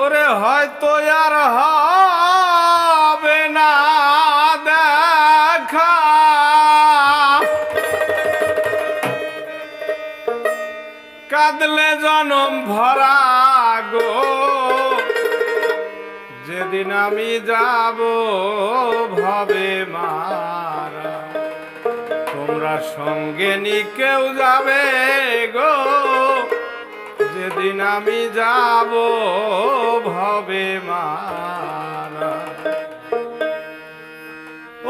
ওরে হয়তো আর হবে না দেখা, কাঁদলে জনম ভরা গো, যেদিন আমি যাব ভবে মারা। তোমরা সঙ্গে নি কেউ যাবে গো, যেদিন আমি যাব ভবে মারা।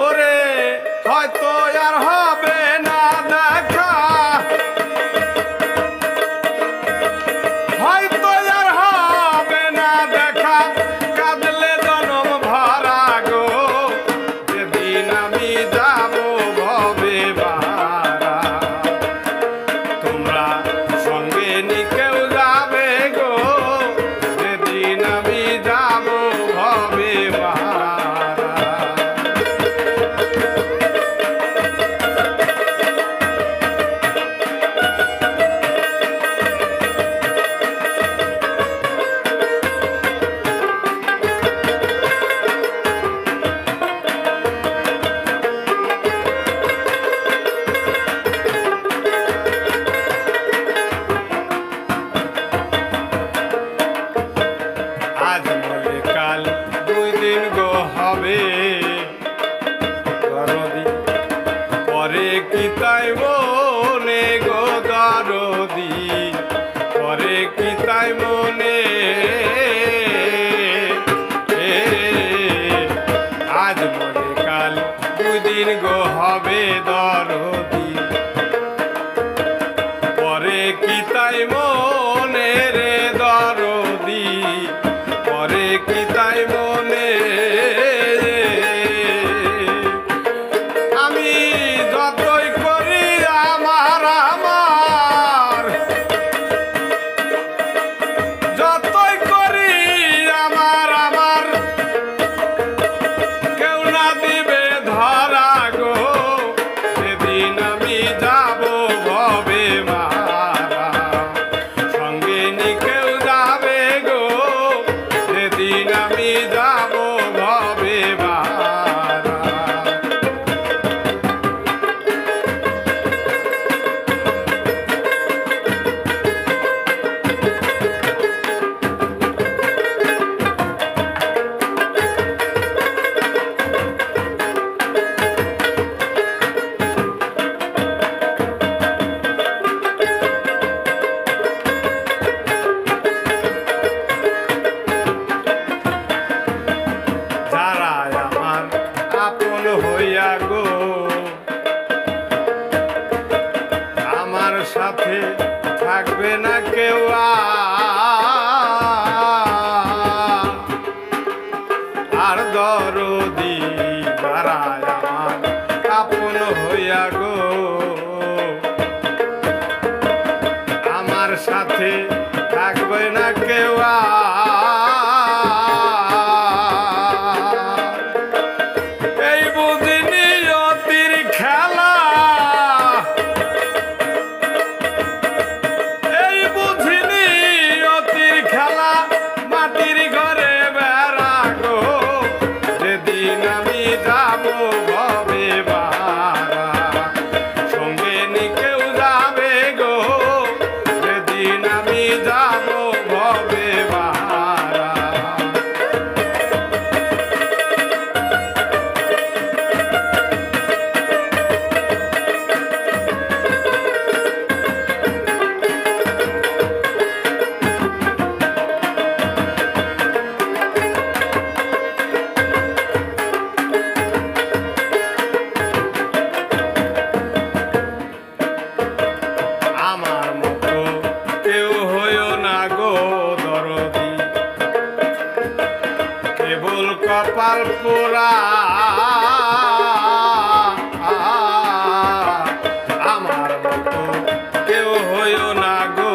ওরে হয়তো আর হবে না দেখা, হয়তো আর হবে না দেখা, কাঁদলে জনম ভরা গো, যেদিন আমি যাব ভবে মারা। তোমরা সঙ্গে নি কেউ যাবে গো, যেদিন আমি যাব ভবে মারা। আজ বলে কাল 2 দিন গো হবে দরদি, পরে কি তাই মনে গো দরদি, পরে কি তাই মনে। আজ বলে কাল 2 দিন গো হবে দরদি, পরে কি তাই মনে রে দরদি, পরে কি তাই মনে। আমি যতই করি আমার আমার, যতই করি আমার আমার, কেউ না দিবে ধরা গো, সেদিন আমি যাব ভবে মারা। সঙ্গে নি কেউ যাবে গো, সেদিন আমি যাব ভবে মারা। যারা আমার আপন হইয়া গো, আমার সাথে থাকবে না কেউ আর দরদি। যারা আমার আপন হইয়া গো, আমার সাথে থাকবে না কেউ এই বুঝিনি অতির খেলা, এই বুঝিনি অতির খেলা, মাটির ঘরে বেড়া গো, যেদিন আমি যাব ভবে মারা। সঙ্গে নি কেউ যাবে গো, যেদিন আমি যাব ভবে মারা। আমার মতো কেউ হইও না গো দরদি, কেবল কপাল পোড়া। আমার মতো কেউ হইও না গো,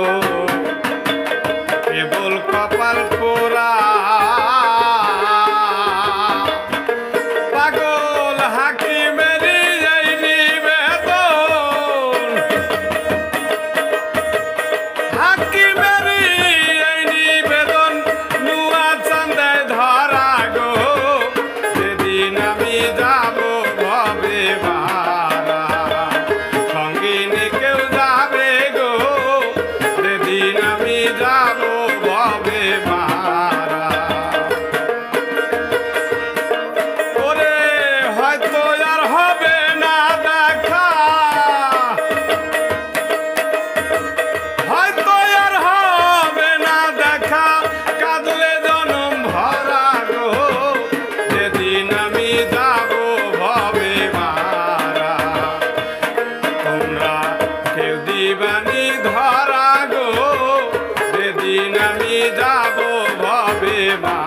কেবল কপাল পোড়া। পাগল হাকিমেরি এই নিবেদন, হাকিমেরি এই নিবেদন, নুয়া একদিন আমি যাব ভবে মা